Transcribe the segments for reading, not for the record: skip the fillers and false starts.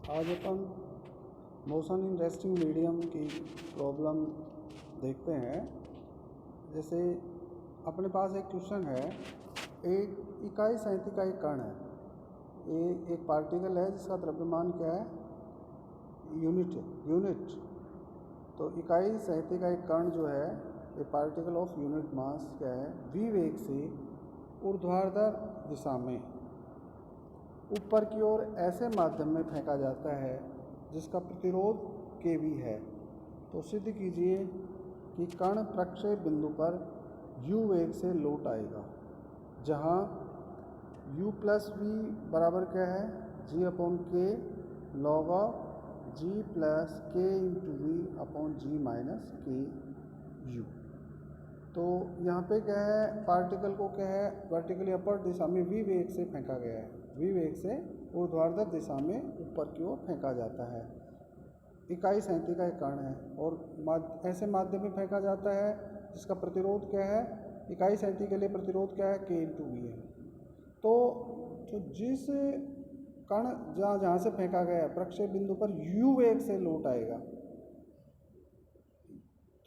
आज अपन motion in resting medium की problem देखते हैं। जैसे अपने पास एक क्वेश्चन है, एक इकाई संहति का एक कण है। ये एक पार्टिकल है जिसका द्रव्यमान क्या है, यूनिट। तो इकाई संहति का एक कण जो है, ये पार्टिकल ऑफ यूनिट मास क्या है, v वेग से ऊर्ध्वाधर दिशा में ऊपर की ओर ऐसे माध्यम में फेंका जाता है जिसका प्रतिरोध kV है। तो सिद्ध कीजिए कि कण प्रक्षेप बिंदु पर u वेग से लौट आएगा, जहाँ u प्लस वी बराबर क्या है, g upon k log of g plus k into V upon g minus k u। तो यहाँ पे क्या है, पार्टिकल को क्या है, वर्टिकली अपर दिशा में v वेग से फेंका गया है। v वेग से ऊर्ध्वाधर दिशा में ऊपर की ओर फेंका जाता है। इकाई संहति का एक कण है और ऐसे माध्यम में फेंका जाता है जिसका प्रतिरोध क्या है, इकाई संहति के लिए प्रतिरोध क्या है, k इंटू वी है। तो जिस कण जहाँ से फेंका गया है प्रक्षेप बिंदु पर u वेग से लौट आएगा,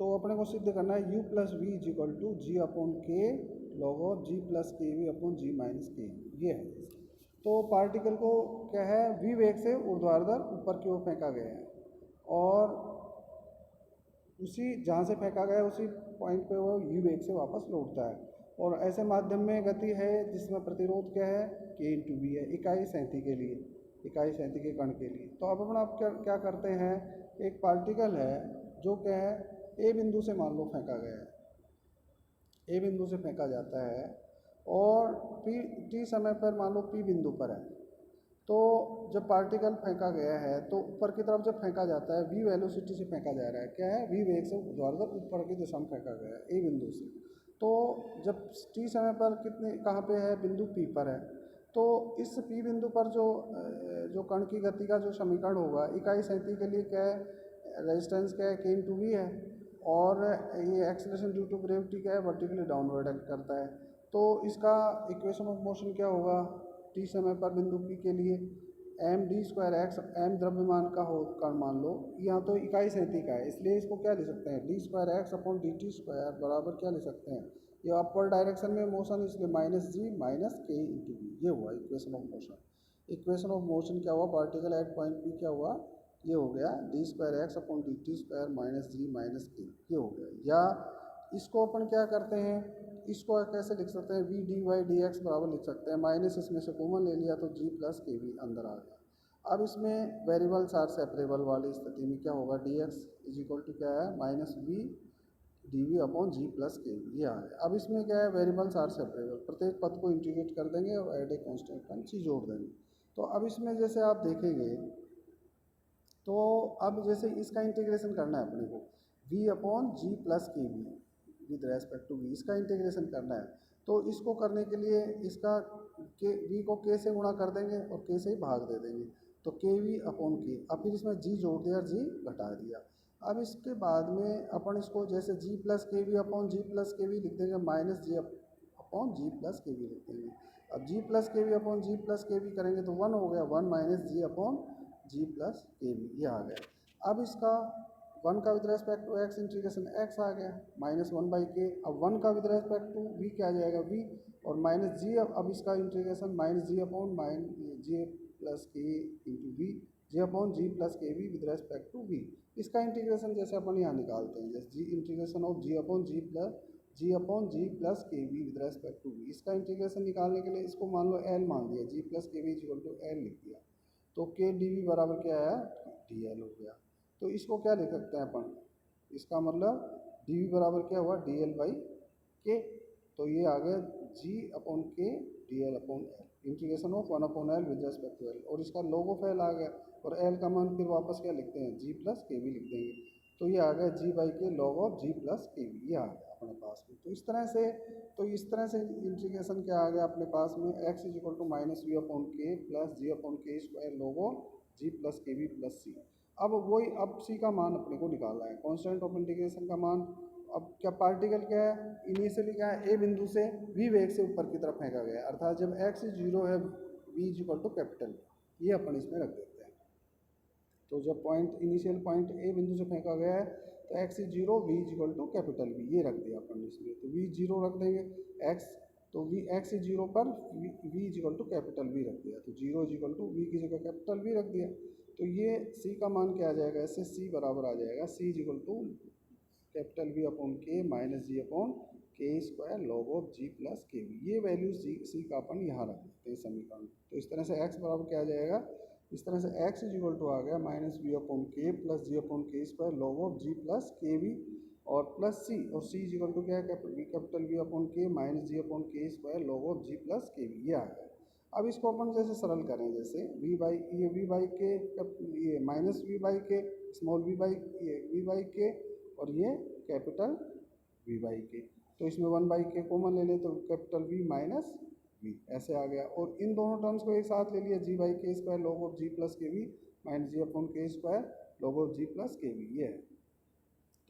तो अपने को सिद्ध करना है u plus V is equal to G upon K log of ji plus के वी अपॉन जी माइनस के, ये है। तो पार्टिकल को क्या है, v वेग से ऊर्ध्वाधर ऊपर की ओर फेंका गया है और उसी जहाँ से फेंका गया है उसी पॉइंट पे वो u वेग से वापस लौटता है। और ऐसे माध्यम में गति है जिसमें प्रतिरोध क्या है, k इंटू वी है, इकाई संहति के लिए, इकाई संहति के कण के लिए। तो अब अपना आप क्या करते हैं, एक पार्टिकल है जो क्या है ए बिंदु से मान लो फेंका गया है, ए बिंदु से फेंका जाता है और टी समय पर मान लो पी बिंदु पर है। तो जब पार्टिकल फेंका गया है तो ऊपर की तरफ जब फेंका जाता है v वेलोसिटी से फेंका जा रहा है, क्या है, v वेग से ऊर्ध्वाधर ऊपर की दिशा में फेंका गया है ए बिंदु से। तो जब टी समय पर कहाँ पे है, बिंदु पी पर है, तो इस पी बिंदु पर जो कण की गति का जो समीकरण होगा, इकाई संहति के लिए क्या है, रेजिस्टेंस क्या है, k इंटू वी है, और ये एक्सेलरेशन ड्यू टू ग्रेविटी क्या है, वर्टिकली डाउनवर्ड एक्ट करता है। तो इसका इक्वेशन ऑफ मोशन क्या होगा, टी समय पर बिंदु पी के लिए M D square X, M द्रव्यमान का हो कण मान लो, यहाँ तो इकाई संहति का है इसलिए इसको क्या लिख सकते हैं, D square x upon D T square बराबर क्या लिख सकते हैं, ये अपवर्ड डायरेक्शन में मोशन इसलिए minus G minus K into we, ये हुआ equation of motion. Equation of motion क्या हुआ, पार्टिकल एट पॉइंट पी क्या हुआ, ये हो गया D square x upon D T square minus G minus K, ये हो गया। या इसको अपन क्या करते हैं, इसको कैसे लिख सकते हैं, we D Y D x बराबर लिख सकते हैं, माइनस इसमें से कॉमन ले लिया तो जी प्लस के वी अंदर आ गया। अब इसमें वेरिएबल्स आर सेपरेबल वाली स्थिति में क्या होगा, D X is equal to क्या है, minus V D V upon G plus के वी, ये आ गया। अब इसमें क्या है, वेरिएबल्स आर सेपरेबल, प्रत्येक पद को इंटीग्रेट कर देंगे और एड ए कॉन्स्टेंट सी जोड़ देंगे। तो अब इसमें जैसे आप देखेंगे, तो अब जैसे इसका इंटीग्रेशन करना है अपने को, v अपॉन जी प्लस के we with respect to v, इसका इंटीग्रेशन करना है। तो इसको करने के लिए इसका के v को k से गुणा कर देंगे और k से ही भाग दे देंगे, तो के वी अपॉन के, अब फिर इसमें g जोड़ दिया, g घटा दिया। अब इसके बाद में अपन इसको जैसे g प्लस के वी अपॉन जी प्लस के वी लिख देंगे, माइनस जी अपॉन जी प्लस के वी लिख देंगे। अब जी प्लस के वी अपॉन जी प्लस के वी करेंगे तो 1 हो गया, 1 माइनस जी अपॉन जी प्लस के वी, ये आ गया। अब इसका 1 का with respect to X integration X आ गया, माइनस 1 बाई के। अब 1 का विद रेस्पेक्ट टू वी क्या आ जाएगा, वी, और माइनस जी, अब इसका इंटीग्रेशन माइनस जी upon G plus K into V, जी अपॉन जी प्लस के we with respect to V. इसका इंटीग्रेशन जैसे अपन यहाँ निकालते हैं, जैसे G integration of G upon G plus के we with respect to V, इसका इंटीग्रेशन निकालने के लिए इसको मान लो एल मान दिया, जी प्लस के वी इक्वल टू एल लिख दिया, तो के डी वी बराबर क्या है, डी एल हो गया। तो इसको क्या लिख सकते हैं अपन, इसका मतलब डी वी बराबर क्या हुआ, डी एल बाई के। तो ये आ गया G upon K D L upon L, integration of 1 upon L with respect to L, और इसका लॉग ऑफ एल आ गया, और एल का मान फिर वापस क्या लिखते हैं, जी प्लस के वी लिख देंगे। तो ये आ गया जी by k log of ji plus के वी, ये आ गया अपने पास में। तो इस तरह से इंटीग्रेशन क्या आ गया अपने पास में, X is equal to minus we upon के प्लस जी अपॉन के square log of ji plus के वी प्लस सी। अब वही, अब सी का मान अपने को निकालना है, कांस्टेंट ऑफ इंटीग्रेशन का मान। अब क्या पार्टिकल क्या है, इनिशियली क्या है, ए बिंदु से वी वेग से ऊपर की तरफ फेंका गया है, अर्थात जब एक्स 0 है V is equal to capital, ये अपन इसमें रख देते हैं। तो जब पॉइंट इनिशियल पॉइंट ए बिंदु से फेंका गया है तो x is zero, v is equal to capital V, ये रख दिया अपन इसमें, तो वी जीरो रख देंगे एक्स, तो वी एक्स इज जीरो पर v is equal to capital V रख दिया, तो zero is equal to v की जगह कैपिटल वी रख दिया। तो ये सी का मान क्या आ जाएगा, इससे सी बराबर आ जाएगा C is equal to capital V upon के माइनस जी अपॉन के square log of ji plus के वी। ये वैल्यू सी का अपन यहाँ रख देते हैं समीकरण। तो इस तरह से एक्स बराबर क्या आ जाएगा, इस तरह से एक्स इज इक्वल टू आ गया माइनस वी अपॉन के प्लस जी अपॉन के square log of ji plus के वी और प्लस सी, और सी इज इक्वल टू क्या है कैपिटल वी अपॉन के माइनस जी अपॉन के square log of ji plus के वी, ये आ गया। अब इसको अपन जैसे सरल करें, जैसे वी बाई ये वी बाई के, ये माइनस वी बाई के, स्मॉल वी बाई ये वी बाई के, और ये कैपिटल वी बाई के, तो इसमें वन बाई के कॉमन ले लें तो कैपिटल वी माइनस वी ऐसे आ गया। और इन दोनों टर्म्स को एक साथ ले लिया, जी बाई के square log of ji plus के वी माइनस जी अपॉन के square log of ji plus के वी, ये है।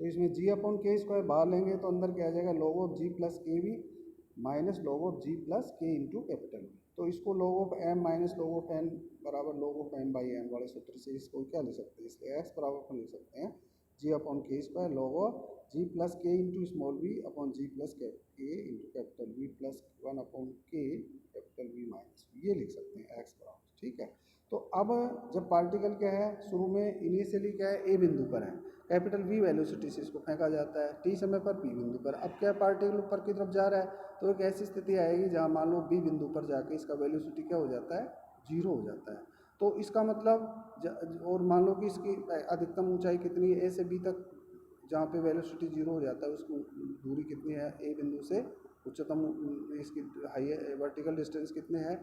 तो इसमें जी अपॉन के स्क्वायर बाहर लेंगे तो अंदर क्या आ जाएगा, लॉग ऑफ जी प्लस के we minus log of ji plus K into capital V. तो इसको log of M minus log of N बराबर log of M by N वाले सूत्र से इसको क्या ले सकते हैं, इसलिए एक्स बराबर अपन लिख सकते हैं जी अपॉन के square log of ji plus K into small V upon G plus K into capital V plus one upon K capital V minus V, ये लिख सकते हैं एक्स बराबर, ठीक है। तो अब जब पार्टिकल क्या है, शुरू में इनिशियली क्या है, ए बिंदु पर है, कैपिटल वी वेलोसिटी से इसको फेंका जाता है, टी समय पर पी बिंदु पर। अब क्या पार्टिकल ऊपर की तरफ जा रहा है, तो एक ऐसी स्थिति आएगी जहाँ मान लो बी बिंदु पर जाके इसका वेलोसिटी क्या हो जाता है, जीरो हो जाता है। तो इसका मतलब और मान लो कि इसकी अधिकतम ऊंचाई कितनी है, ए से बी तक जहाँ पे वेलोसिटी जीरो हो जाता है उसकी दूरी कितनी है ए बिंदु से, उच्चतम इसकी हाई वर्टिकल डिस्टेंस कितने हैं,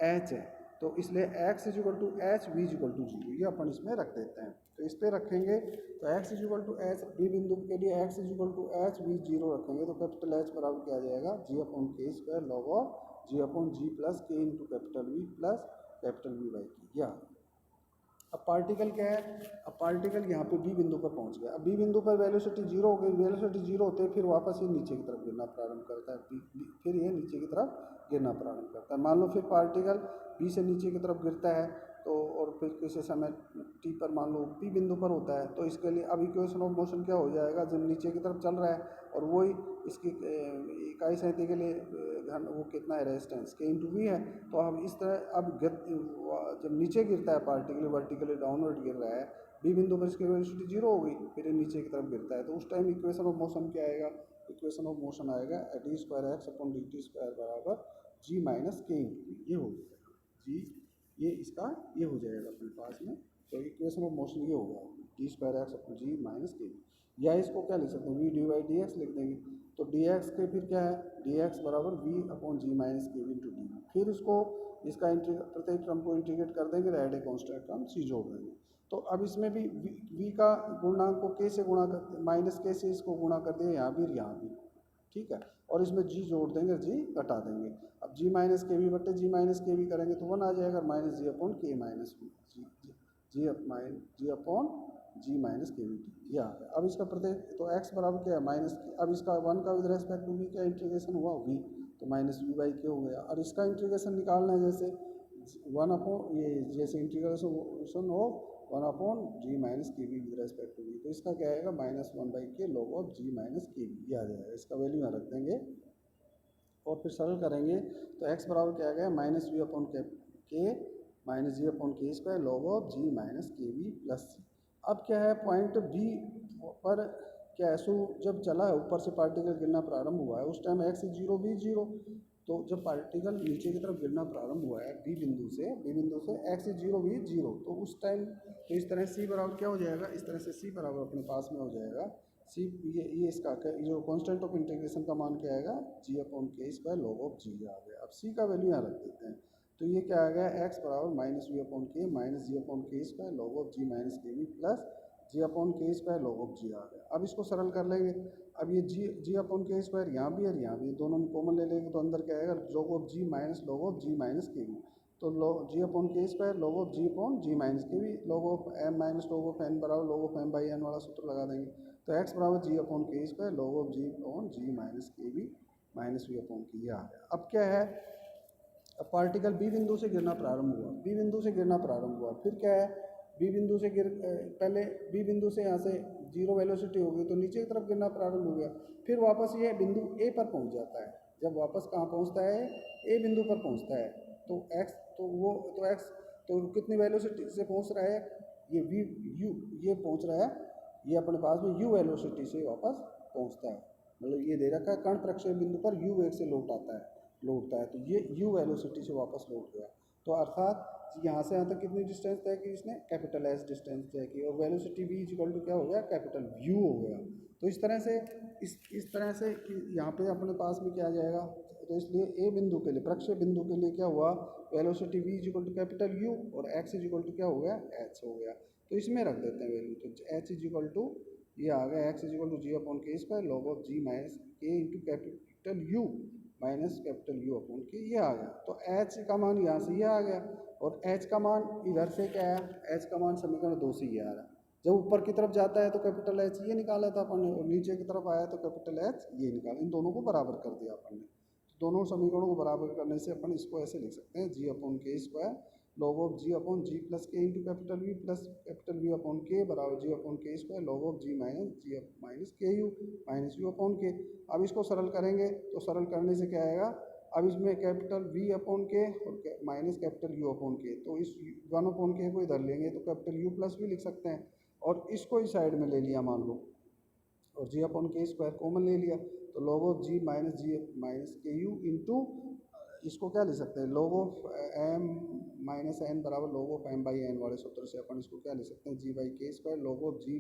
एच है। तो इसलिए x is equal to H, v is equal to zero, ये अपन इसमें रख देते हैं। तो इस पर रखेंगे तो x is equal to H, B बिंदु के लिए X is equal to H, V zero रखेंगे तो कैपिटल एच बराबर क्या आ जाएगा, जी अपॉन के square log of G upon G plus K into capital V plus capital V by K, या अब पार्टिकल क्या है, अब पार्टिकल यहाँ पे बी बिंदु पर पहुँच गया। अब बी बिंदु पर वेलोसिटी जीरो हो गई, वेलोसिटी जीरो होते फिर वापस ये नीचे की तरफ गिरना प्रारंभ करता है, फिर ये नीचे की तरफ गिरना प्रारंभ करता है। मान लो फिर पार्टिकल बी से नीचे की तरफ गिरता है तो, और फिर किसी समय टी पर मान लो पी बिंदु पर होता है, तो इसके लिए अब इक्वेशन ऑफ मोशन क्या हो जाएगा, जब नीचे की तरफ चल रहा है और वही इसकी इकाई सहित के लिए घन वो कितना है रेजिस्टेंस के इंटू वी है। तो अब इस तरह अब जब नीचे गिरता है पार्टिकल वर्टिकली डाउनवर्ड गिर रहा है, बी बिंदु पर इसकी वेलोसिटी जीरो हो गई, फिर नीचे की तरफ गिरता है, तो उस टाइम इक्वेशन ऑफ मोशन क्या आएगा, इक्वेशन ऑफ मोशन आएगा D square x upon D T square बराबर जी माइनस के इंटू वी, ये हो जाएगा जी, ये इसका ये हो जाएगा अपने पास में। तो इक्वेशन ऑफ मोशन ये होगा डी स्क्वायर एक्स अपॉन जी माइनस के, या इसको क्या लिख सकते हैं we d by d x लिख देंगे। तो डी एक्स के फिर क्या है, डी एक्स बराबर वी अपॉन जी माइनस के वी इंटू डी, फिर उसको इसका प्रत्येक टर्म को इंटीग्रेट कर देंगे, add a constant term c जोड़ देंगे। तो अब इसमें भी वी का गुणांक को के से गुणा कर माइनस के से इसको गुणा कर देंगे, यहाँ भी और यहाँ भी, ठीक है। और इसमें जी जोड़ देंगे, जी घटा देंगे। अब जी माइनस के वी बटे जी माइनस के वी करेंगे तो वन आ जाएगा, माइनस जी अपॉन के माइनस वी, जी अपॉन जी माइनस के वी टी, या अब इसका प्रत्येक तो एक्स बराबर क्या है माइनस, अब इसका वन का विद रेस्पेक्ट टू वी क्या इंटीग्रेशन हुआ वी, तो माइनस वी बाई के हो गया। और इसका इंटीग्रेशन निकालना है जैसे वन अपॉन ये जैसे इंटीग्रेशन हो वन अपॉन जी माइनस के we with respect to v, तो इसका क्या आएगा minus one by k log of ji minus के वी, ये आ जाएगा। इसका वैल्यू यहाँ रख देंगे और फिर सरल करेंगे तो एक्स बराबर क्या आ गया माइनस वी अपॉन के माइनस जी अपॉन के square log of ji minus के वी प्लस सी। अब क्या है पॉइंट बी पर क्या है, सो जब चला है ऊपर से पार्टिकल गिरना प्रारंभ हुआ है उस time x zero we zero, तो जब पार्टिकल नीचे की तरफ गिरना प्रारंभ हुआ है बी बिंदु से एक्स जीरो वी जीरो, तो उस टाइम तो इस तरह सी बराबर क्या हो जाएगा, इस तरह से सी बराबर अपने पास में हो जाएगा सी, ये इसका जो कांस्टेंट ऑफ इंटीग्रेशन का मान क्या आएगा, जी अपॉन के स्क्वायर लॉग ऑफ जी आ गया। अब सी का वैल्यू यहाँ रख देते हैं, तो ये क्या आ गया एक्स बराबर माइनस वी अपॉन के माइनस जी अपॉन के square log of ji minus के वी प्लस जी अपॉन के स्क्वायर लॉग ऑफ जी आ गया। अब इसको सरल कर लेंगे, अब ये जी अपॉन के स्क्वायर यहाँ भी और यहाँ भी दोनों में कॉमन ले लेंगे तो अंदर क्या आएगा log of ji minus log of ji minus के वी, तो जी अपॉन के square log of G upon ji minus के V log of M minus log of N बराबर log of M by N वाला सूत्र लगा देंगे। तो एक्स बराबर जी अपॉन के square log of G upon ji minus के we minus we upon K, ये आ गया। अब क्या है, अब पार्टिकल बी बिंदु से गिरना प्रारंभ हुआ, बी बिंदु से गिरना प्रारंभ हुआ, फिर क्या है बी बिंदु से पहले बी बिंदु से यहाँ से जीरो वेलोसिटी हो गई तो नीचे की तरफ गिरना प्रारंभ हो गया, फिर वापस ये बिंदु ए पर पहुँच जाता है। जब वापस कहाँ पहुँचता है, ए बिंदु पर पहुँचता है, तो एक्स तो कितनी वेलोसिटी से पहुँच रहा है, ये वी यू ये पहुँच रहा है, ये अपने पास में यू वेलोसिटी से वापस पहुँचता है। मतलब ये दे रखा है कण प्रक्षेप बिंदु पर यू वेग से लौटता है, तो ये यू वेलोसिटी से वापस लौट गया। तो अर्थात यहाँ से यहाँ तक कितनी डिस्टेंस तय की इसने, कैपिटल एस डिस्टेंस तय की, और वेलोसिटी वी इक्वल टू क्या हो गया, कैपिटल यू हो गया। तो इस तरह से इस तरह से यहाँ पे अपने पास में क्या आ जाएगा, तो इसलिए ए बिंदु के लिए, प्रक्षेप बिंदु के लिए क्या हुआ, velocity v equal to capital U और एक्स इक्वल टू क्या हो गया, एच हो गया। तो इसमें रख देते हैं वैल्यू, तो एच इक्वल टू ये आ गया, X equal to G upon के square log of ji minus K into capital U minus capital U upon K, ये आ गया। तो एच का मान यहाँ से ये आ गया, और एच का मान इधर से क्या है, एच का मान समीकरण 2 से ये आ रहा है। जब ऊपर की तरफ जाता है तो कैपिटल एच ये निकाला था अपन ने, और नीचे की तरफ आया तो कैपिटल एच ये निकाला, इन दोनों को बराबर कर दिया अपन ने। तो दोनों समीकरणों को बराबर करने से अपन इसको ऐसे लिख सकते हैं, जी अपॉन के square log of G upon G plus K into capital V plus capital V upon K बराबर जी अपॉन के square log of ji minus K U minus U upon K. अब इसको सरल करेंगे तो सरल करने से क्या आएगा, अब इसमें कैपिटल वी अपॉन के और माइनस कैपिटल यू अपॉन के, तो इस वन अपॉन के को इधर लेंगे तो कैपिटल यू प्लस वी लिख सकते हैं, और इसको इस साइड में ले लिया मान लो, और जी अपॉन के स्क्वायर कॉमन ले लिया, तो log of ji minus K U into इसको क्या ले सकते हैं, log of M minus N बराबर log of M by N वाले सूत्र से अपन इसको क्या ले सकते हैं, जी बाई के square log of G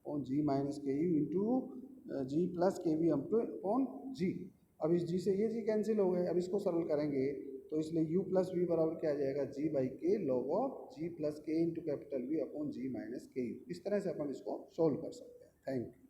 on G minus K U into G plus के वी अपॉन जी। अब इस जी से ये जी कैंसिल हो गए, अब इसको सरल करेंगे तो इसलिए u प्लस वी बराबर क्या आ जाएगा, जी by k log of ji plus K into capital V upon ji minus K you. इस तरह से अपन इसको सोल्व कर सकते हैं। Thank you.